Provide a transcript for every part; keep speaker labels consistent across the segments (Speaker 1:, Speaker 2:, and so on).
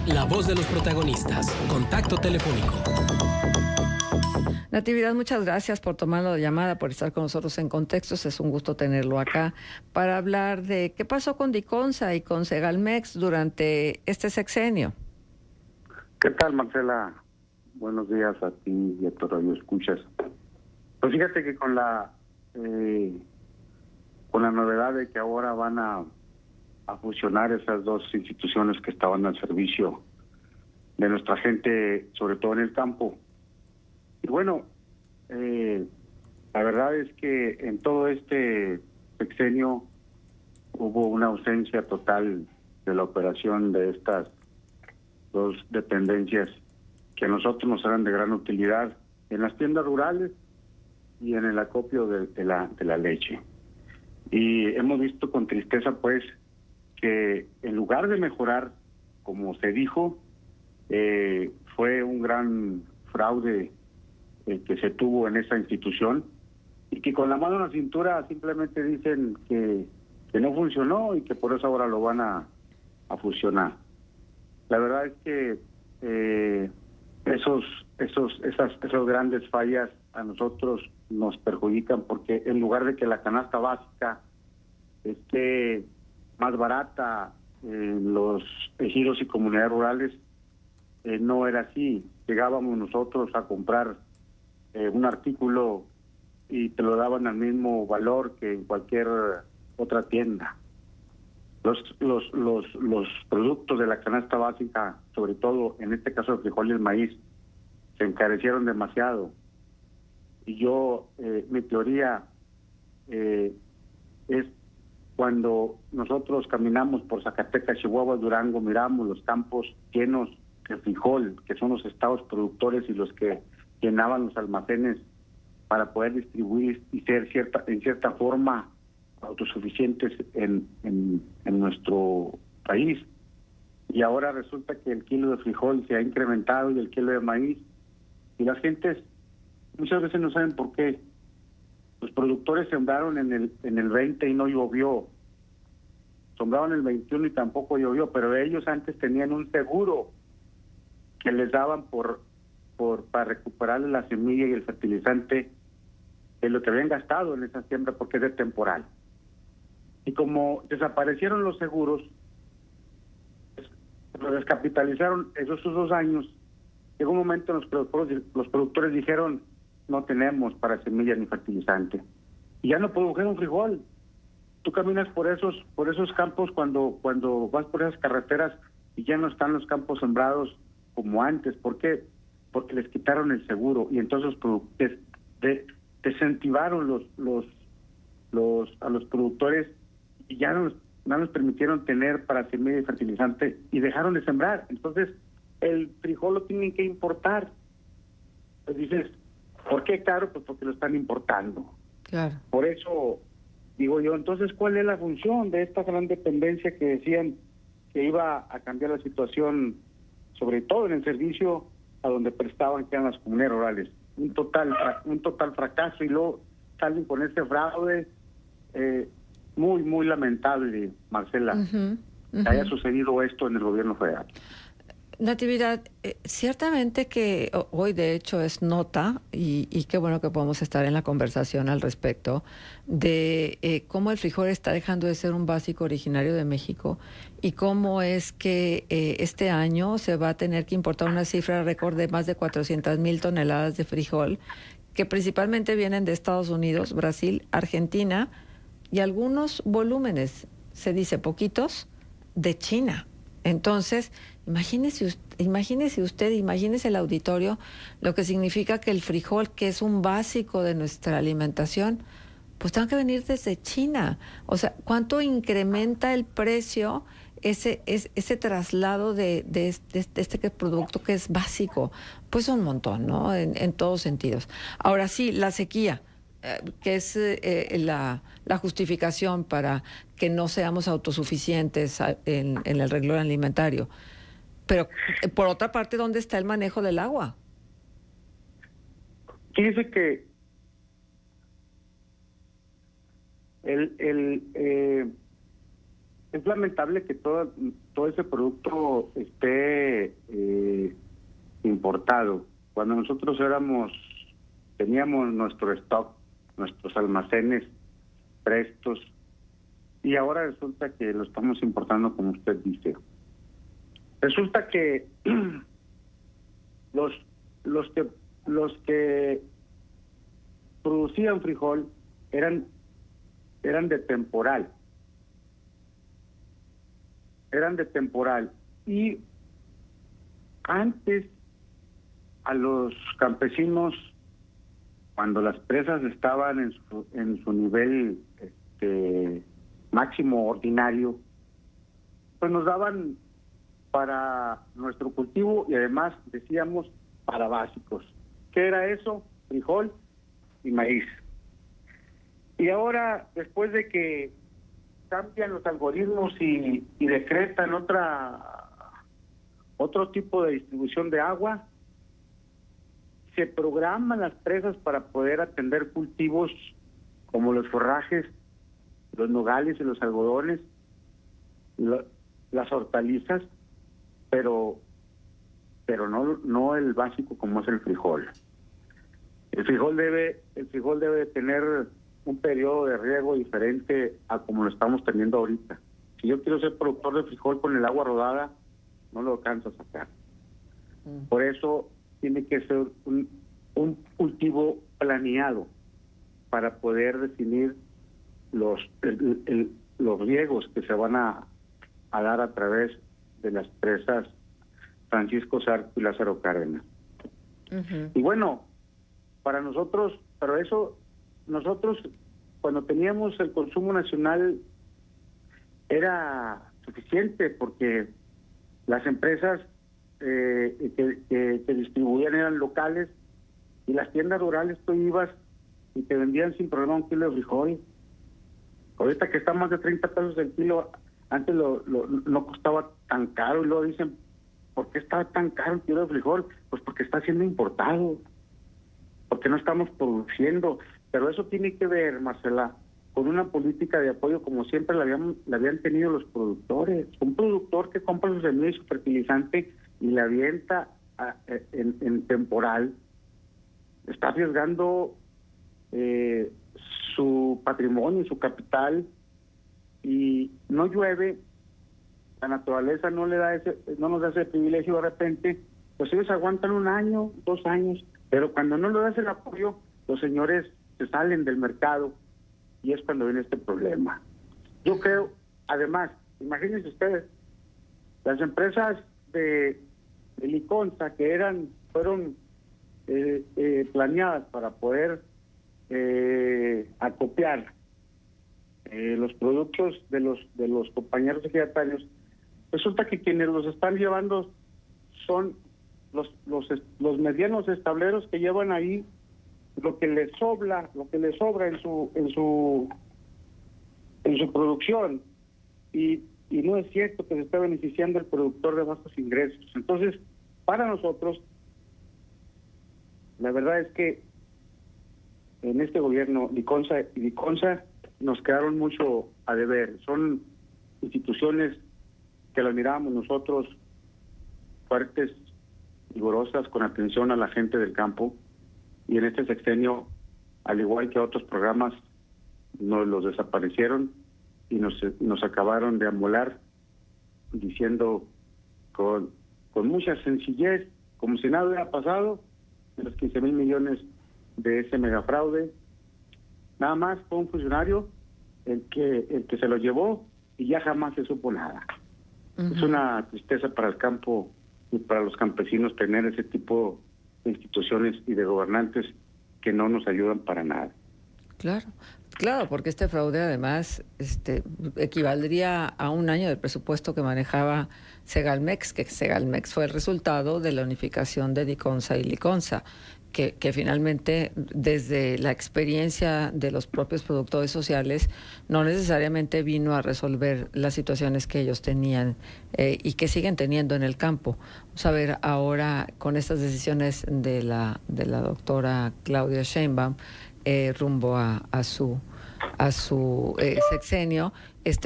Speaker 1: La voz de los protagonistas. Contacto telefónico.
Speaker 2: Natividad, muchas gracias por tomar la llamada, por estar con nosotros en Contextos. Es un gusto tenerlo acá para hablar de qué pasó con Diconsa y con Segalmex durante este sexenio.
Speaker 3: ¿Qué tal, Marcela? Buenos días a ti y a tu radio escuchas. Pues fíjate que con la novedad de que ahora van a fusionar esas dos instituciones que estaban al servicio de nuestra gente, sobre todo en el campo. Y bueno, la verdad es que en todo este sexenio hubo una ausencia total de la operación de estas dos dependencias que a nosotros nos eran de gran utilidad en las tiendas rurales y en el acopio de la leche. Y hemos visto con tristeza, pues, que en lugar de mejorar, como se dijo, fue un gran fraude el que se tuvo en esa institución y que con la mano en la cintura simplemente dicen que no funcionó y que por eso ahora lo van a fusionar. La verdad es que esas grandes fallas a nosotros nos perjudican, porque en lugar de que la canasta básica esté más barata en los ejidos y comunidades rurales, no era así. Llegábamos nosotros a comprar un artículo y te lo daban al mismo valor que en cualquier otra tienda. Los productos de la canasta básica, sobre todo en este caso el frijol y el maíz, se encarecieron demasiado. Y mi teoría es cuando nosotros caminamos por Zacatecas, Chihuahua, Durango, miramos los campos llenos de frijol, que son los estados productores y los que llenaban los almacenes para poder distribuir y ser en cierta forma autosuficientes en nuestro país. Y ahora resulta que el kilo de frijol se ha incrementado y el kilo de maíz, y las gentes muchas veces no saben por qué. Los productores sembraron en el 20 y no llovió, sembraron el 21 y tampoco llovió, pero ellos antes tenían un seguro que les daban para recuperarle la semilla y el fertilizante de lo que habían gastado en esa siembra, porque es de temporal. Y como desaparecieron los seguros, pues, lo descapitalizaron esos 2 años. Llegó un momento en los productores dijeron: no tenemos para semilla ni fertilizante, y ya no produjeron frijol. Tú caminas por esos campos cuando vas por esas carreteras y ya no están los campos sembrados como antes. ¿Por qué? Porque les quitaron el seguro, y entonces desincentivaron a los productores, y ya no nos permitieron tener para semilla y fertilizante, y dejaron de sembrar. Entonces el frijol lo tienen que importar. Pues dices, ¿por qué caro? Pues porque lo están importando.
Speaker 2: Claro.
Speaker 3: Por eso digo yo, entonces, ¿cuál es la función de esta gran dependencia que decían que iba a cambiar la situación, sobre todo en el servicio a donde prestaban, que eran las comunidades rurales? Un total fracaso, y luego salen con ese fraude muy, muy lamentable, Marcela, que haya sucedido esto en el gobierno federal.
Speaker 2: Natividad, ciertamente que hoy de hecho es nota, y qué bueno que podemos estar en la conversación al respecto, de cómo el frijol está dejando de ser un básico originario de México, y cómo es que este año se va a tener que importar una cifra récord de más de 400,000 toneladas de frijol, que principalmente vienen de Estados Unidos, Brasil, Argentina, y algunos volúmenes, se dice poquitos, de China. Entonces, imagínese el auditorio, lo que significa que el frijol, que es un básico de nuestra alimentación, pues tenga que venir desde China. O sea, ¿cuánto incrementa el precio ese traslado de este producto que es básico? Pues un montón, ¿no? En todos sentidos. Ahora sí, la sequía, que es la justificación para que no seamos autosuficientes en el renglón alimentario. Pero, por otra parte, ¿dónde está el manejo del agua?
Speaker 3: Fíjese que es lamentable que todo ese producto esté importado. Cuando nosotros teníamos nuestro stock, nuestros almacenes prestos, y ahora resulta que lo estamos importando, como usted dice. Resulta que los que producían frijol eran de temporal. Y antes a los campesinos, cuando las presas estaban en su nivel máximo ordinario, pues nos daban para nuestro cultivo y además decíamos para básicos. ¿Qué era eso? Frijol y maíz. Y ahora, después de que cambian los algoritmos y decretan otro tipo de distribución de agua, se programan las presas para poder atender cultivos como los forrajes, los nogales y los algodones, las hortalizas, pero no el básico como es el frijol. El frijol debe tener un periodo de riego diferente a como lo estamos teniendo ahorita. Si yo quiero ser productor de frijol con el agua rodada, no lo alcanzo a sacar. Por eso tiene que ser un cultivo planeado para poder definir los riegos que se van a dar a través de las presas Francisco Zarco y Lázaro Cárdenas. Y bueno, para nosotros, nosotros cuando teníamos el consumo nacional era suficiente, porque las empresas que distribuían eran locales, y las tiendas rurales tú ibas y te vendían sin problema un kilo de frijol. Ahorita que está más de 30 pesos el kilo, antes no costaba tan caro, y luego dicen, ¿por qué está tan caro el kilo de frijol? Pues porque está siendo importado, porque no estamos produciendo. Pero eso tiene que ver, Marcela, con una política de apoyo como siempre la habían tenido los productores. Un productor que compra su semilla y su fertilizante y la avienta en temporal, está arriesgando su patrimonio, su capital, y no llueve, la naturaleza no nos da ese privilegio de repente, pues ellos aguantan 1 año, 2 años, pero cuando no le das el apoyo, los señores se salen del mercado, y es cuando viene este problema. Yo creo, además, imagínense ustedes, las empresas de Liconza que fueron planeadas para poder acopiar los productos de los compañeros ejidatarios, resulta que quienes los están llevando son los medianos estableros que llevan ahí lo que les sobra en su producción, y no es cierto que se esté beneficiando el productor de bajos ingresos. Entonces, para nosotros, la verdad es que en este gobierno Liconza nos quedaron mucho a deber. Son instituciones que las mirábamos nosotros fuertes, vigorosas, con atención a la gente del campo, y en este sexenio, al igual que otros programas, nos los desaparecieron y nos acabaron de amolar, diciendo con mucha sencillez, como si nada hubiera pasado, de los 15,000 millones de ese megafraude, nada más fue un funcionario el que se lo llevó, y ya jamás se supo nada. Es una tristeza para el campo y para los campesinos tener ese tipo de instituciones y de gobernantes que no nos ayudan para nada.
Speaker 2: Claro, porque este fraude además equivaldría a 1 año del presupuesto que manejaba Segalmex, que Segalmex fue el resultado de la unificación de Liconza y Liconza, que finalmente, desde la experiencia de los propios productores sociales, no necesariamente vino a resolver las situaciones que ellos tenían y que siguen teniendo en el campo. Vamos a ver ahora, con estas decisiones de la doctora Claudia Sheinbaum, rumbo a su sexenio,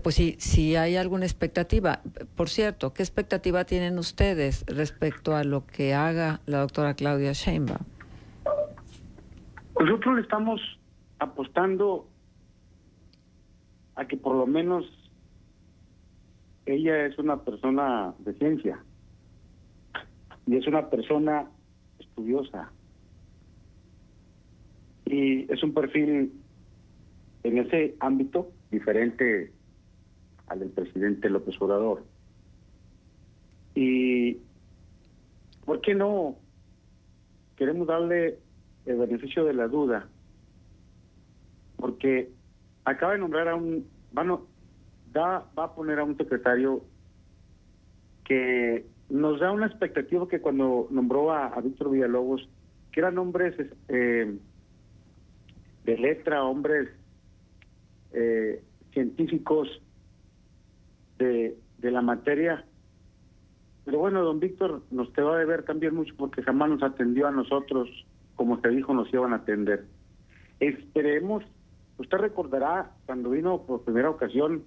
Speaker 2: pues si hay alguna expectativa. Por cierto, ¿qué expectativa tienen ustedes respecto a lo que haga la doctora Claudia Sheinbaum?
Speaker 3: Nosotros le estamos apostando a que por lo menos ella es una persona de ciencia y es una persona estudiosa y es un perfil en ese ámbito diferente al del presidente López Obrador. Y ¿por qué no queremos darle el beneficio de la duda? Porque acaba de nombrar a va a poner a un secretario que nos da una expectativa que cuando nombró a Víctor Villalobos, que eran hombres de letra, hombres científicos de la materia. Pero bueno, don Víctor nos quedó de ver también mucho porque jamás nos atendió a nosotros como se dijo nos iban a atender. Esperemos, usted recordará cuando vino por primera ocasión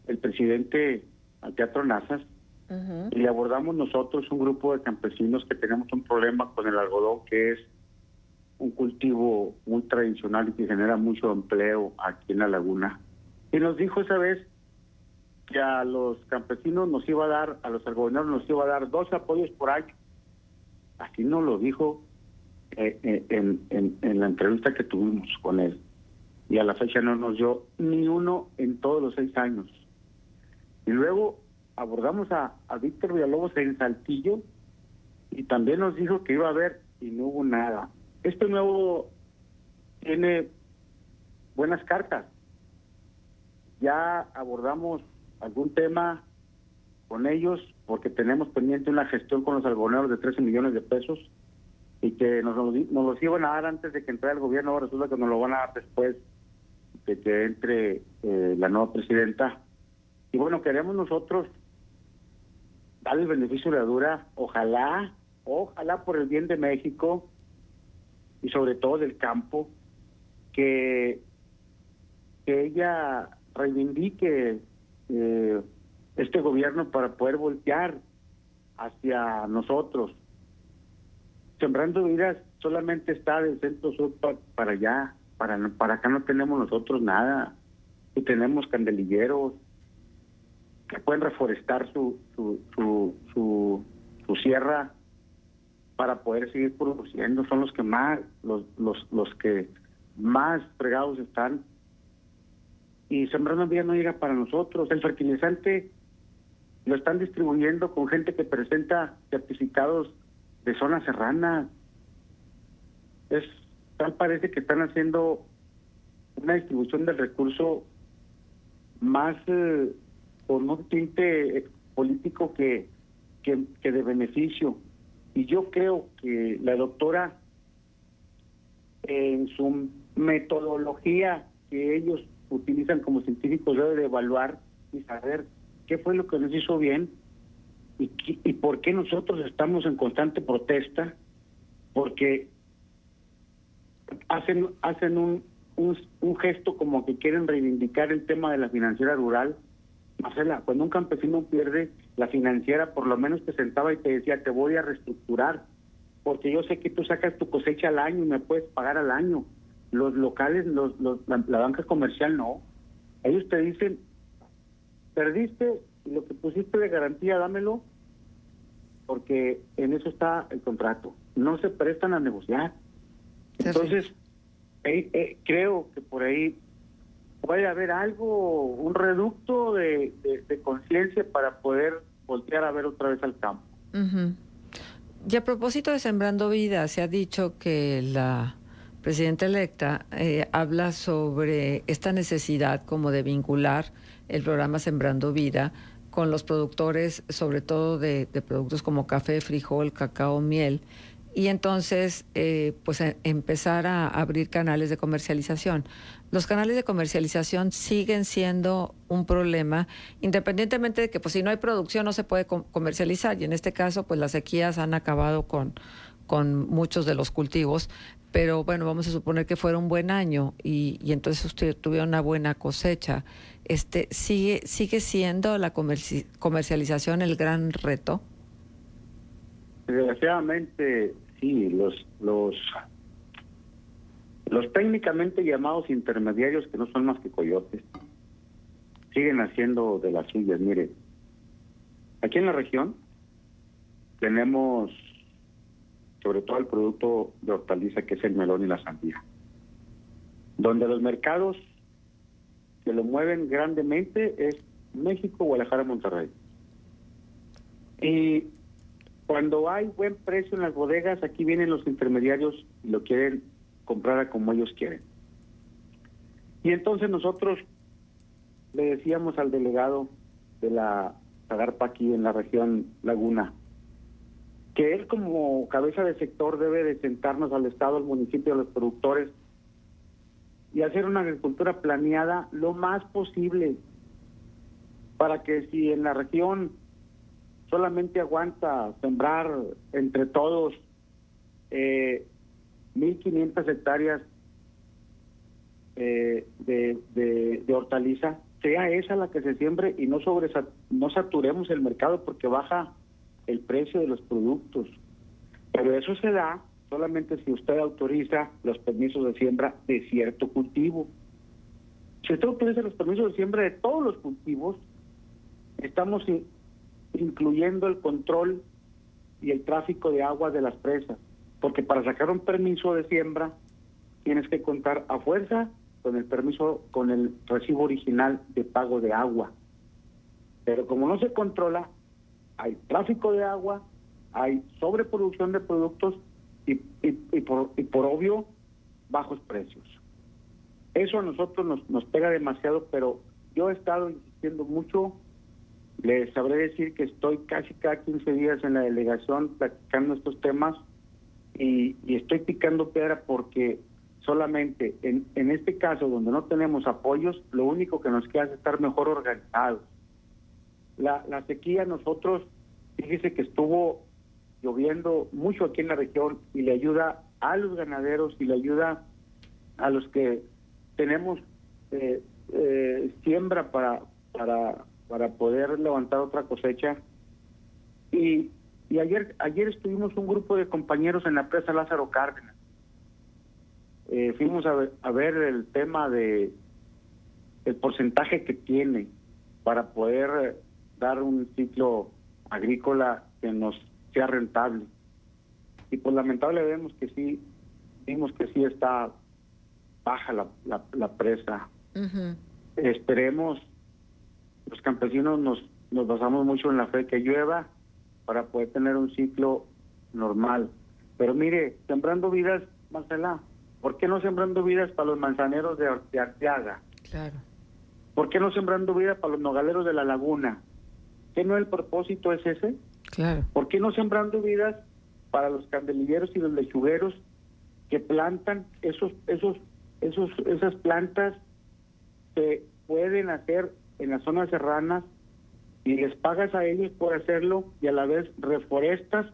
Speaker 3: el presidente al Teatro Nazas, y le abordamos nosotros un grupo de campesinos que tenemos un problema con el algodón, que es un cultivo muy tradicional y que genera mucho empleo aquí en la laguna. Y nos dijo esa vez que a los campesinos nos iba a dar, a los algodoneros nos iba a dar 2 apoyos por año. Así nos lo dijo en la entrevista que tuvimos con él. Y a la fecha no nos dio ni uno en todos los 6 años. Y luego abordamos a Víctor Villalobos en Saltillo y también nos dijo que iba a haber y no hubo nada. Este nuevo tiene buenas cartas. Ya abordamos algún tema con ellos porque tenemos pendiente una gestión con los algodoneros de 13 millones de pesos y que nos los iban a dar antes de que entrara el gobierno. Ahora resulta que nos lo van a dar después de que entre la nueva presidenta. Y bueno, queremos nosotros darle el beneficio de la duda, ojalá por el bien de México y sobre todo del campo, que ella reivindique este gobierno para poder voltear hacia nosotros. Sembrando Vidas solamente está del centro sur para allá, para acá no tenemos nosotros nada, y tenemos candelilleros que pueden reforestar su sierra para poder seguir produciendo. Son los que más los que más fregados están, y Sembrando Vida no llega para nosotros. El fertilizante lo están distribuyendo con gente que presenta certificados de zonas serranas. Tal parece que están haciendo una distribución del recurso más con un tinte político que de beneficio. Y yo creo que la doctora, en su metodología que ellos utilizan como científicos, debe de evaluar y saber qué fue lo que nos hizo bien y por qué nosotros estamos en constante protesta, porque hacen un gesto como que quieren reivindicar el tema de la financiera rural. Marcela, cuando un campesino pierde, la financiera por lo menos te sentaba y te decía, te voy a reestructurar, porque yo sé que tú sacas tu cosecha al año y me puedes pagar al año. Los locales, la banca comercial no. Ellos te dicen, perdiste y lo que pusiste de garantía, dámelo, porque en eso está el contrato. No se prestan a negociar. Entonces, creo que por ahí puede haber algo, un reducto de conciencia para poder voltear a ver otra vez al campo.
Speaker 2: Uh-huh. Y a propósito de Sembrando Vida, se ha dicho que la presidenta electa habla sobre esta necesidad como de vincular el programa Sembrando Vida con los productores, sobre todo de productos como café, frijol, cacao, miel, y entonces pues empezar a abrir canales de comercialización. Los canales de comercialización siguen siendo un problema, independientemente de que pues si no hay producción no se puede comercializar, y en este caso pues las sequías han acabado con muchos de los cultivos, pero bueno, vamos a suponer que fuera un buen año y entonces usted tuviera una buena cosecha. ¿sigue siendo la comercialización el gran reto?
Speaker 3: Desgraciadamente, sí, los técnicamente llamados intermediarios, que no son más que coyotes, siguen haciendo de las suyas. Mire, aquí en la región tenemos sobre todo el producto de hortaliza, que es el melón y la sandía, donde los mercados que lo mueven grandemente es México, Guadalajara, Monterrey. Y cuando hay buen precio en las bodegas, aquí vienen los intermediarios y lo quieren comprar a como ellos quieren. Y entonces nosotros le decíamos al delegado de la Zagarpa aquí en la región Laguna, que él como cabeza de sector debe de sentarnos al Estado, al municipio, a los productores y hacer una agricultura planeada lo más posible para que si en la región solamente aguanta sembrar entre todos 1,500 hectáreas de hortaliza, sea esa la que se siembre y no saturemos el mercado porque baja el precio de los productos. Pero eso se da solamente si usted autoriza los permisos de siembra de cierto cultivo. Si usted autoriza los permisos de siembra de todos los cultivos, estamos incluyendo el control y el tráfico de agua de las presas, porque para sacar un permiso de siembra tienes que contar a fuerza con el permiso, con el recibo original de pago de agua. Pero como no se controla, hay tráfico de agua, hay sobreproducción de productos y por obvio bajos precios. Eso a nosotros nos pega demasiado, pero yo he estado insistiendo mucho. Les sabré decir que estoy casi cada 15 días en la delegación platicando estos temas y estoy picando piedra porque solamente en este caso donde no tenemos apoyos, lo único que nos queda es estar mejor organizados. La sequía, nosotros, fíjese que estuvo lloviendo mucho aquí en la región y le ayuda a los ganaderos y le ayuda a los que tenemos siembra para poder levantar otra cosecha. Y ayer estuvimos un grupo de compañeros en la presa Lázaro Cárdenas. Fuimos a ver el tema de el porcentaje que tiene para poder dar un ciclo agrícola que nos sea rentable. Y pues lamentablemente vimos que sí está baja la presa.
Speaker 2: Uh-huh.
Speaker 3: Esperemos, los campesinos nos basamos mucho en la fe que llueva para poder tener un ciclo normal. Pero mire, Sembrando Vidas, Marcela, ¿por qué no Sembrando Vidas para los manzaneros de Arteaga?
Speaker 2: Claro.
Speaker 3: ¿Por qué no Sembrando Vidas para los nogaleros de la Laguna? ¿Qué no el propósito es ese?
Speaker 2: Claro.
Speaker 3: ¿Por qué no Sembrando Vidas para los candelilleros y los lechugueros que plantan esas plantas se pueden hacer en las zonas serranas y les pagas a ellos por hacerlo y a la vez reforestas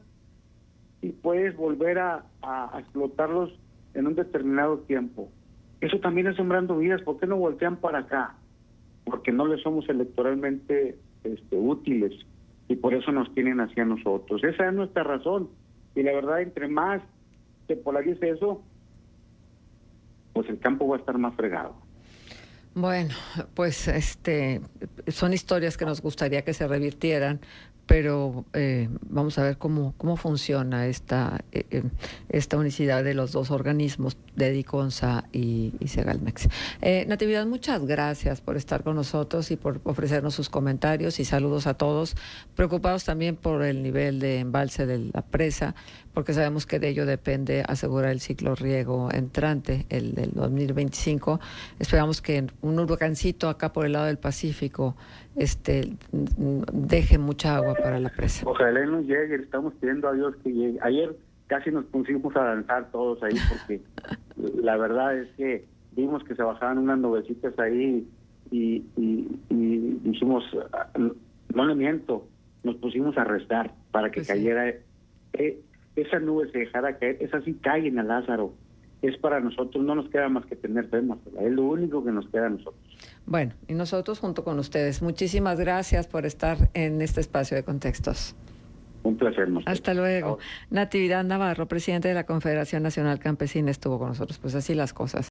Speaker 3: y puedes volver a explotarlos en un determinado tiempo? Eso también es Sembrando Vidas. ¿Por qué no voltean para acá? Porque no les somos electoralmente útiles y por eso nos tienen hacia nosotros. Esa es nuestra razón y la verdad, entre más se polarice eso, pues el campo va a estar más fregado.
Speaker 2: Bueno, pues son historias que nos gustaría que se revirtieran, pero vamos a ver cómo funciona esta unicidad de los dos organismos, de DICONSA y Segalmex. Natividad, muchas gracias por estar con nosotros y por ofrecernos sus comentarios y saludos a todos, preocupados también por el nivel de embalse de la presa, porque sabemos que de ello depende asegurar el ciclo riego entrante, el del 2025. Esperamos que un huracancito acá por el lado del Pacífico deje mucha agua para la presa.
Speaker 3: Ojalá no llegue, estamos pidiendo a Dios que llegue. Ayer casi nos pusimos a danzar todos ahí porque la verdad es que vimos que se bajaban unas nubecitas ahí y dijimos, no le miento, nos pusimos a rezar para que cayera, esa nube se dejara caer. Esa sí cae en el Lázaro. Es para nosotros, no nos queda más que tener fe, Marcela. Es lo único que nos queda a nosotros.
Speaker 2: Bueno, y nosotros junto con ustedes. Muchísimas gracias por estar en este espacio de contextos.
Speaker 3: Un placer.
Speaker 2: Hasta luego. Natividad Navarro, presidente de la Confederación Nacional Campesina, estuvo con nosotros. Pues así las cosas.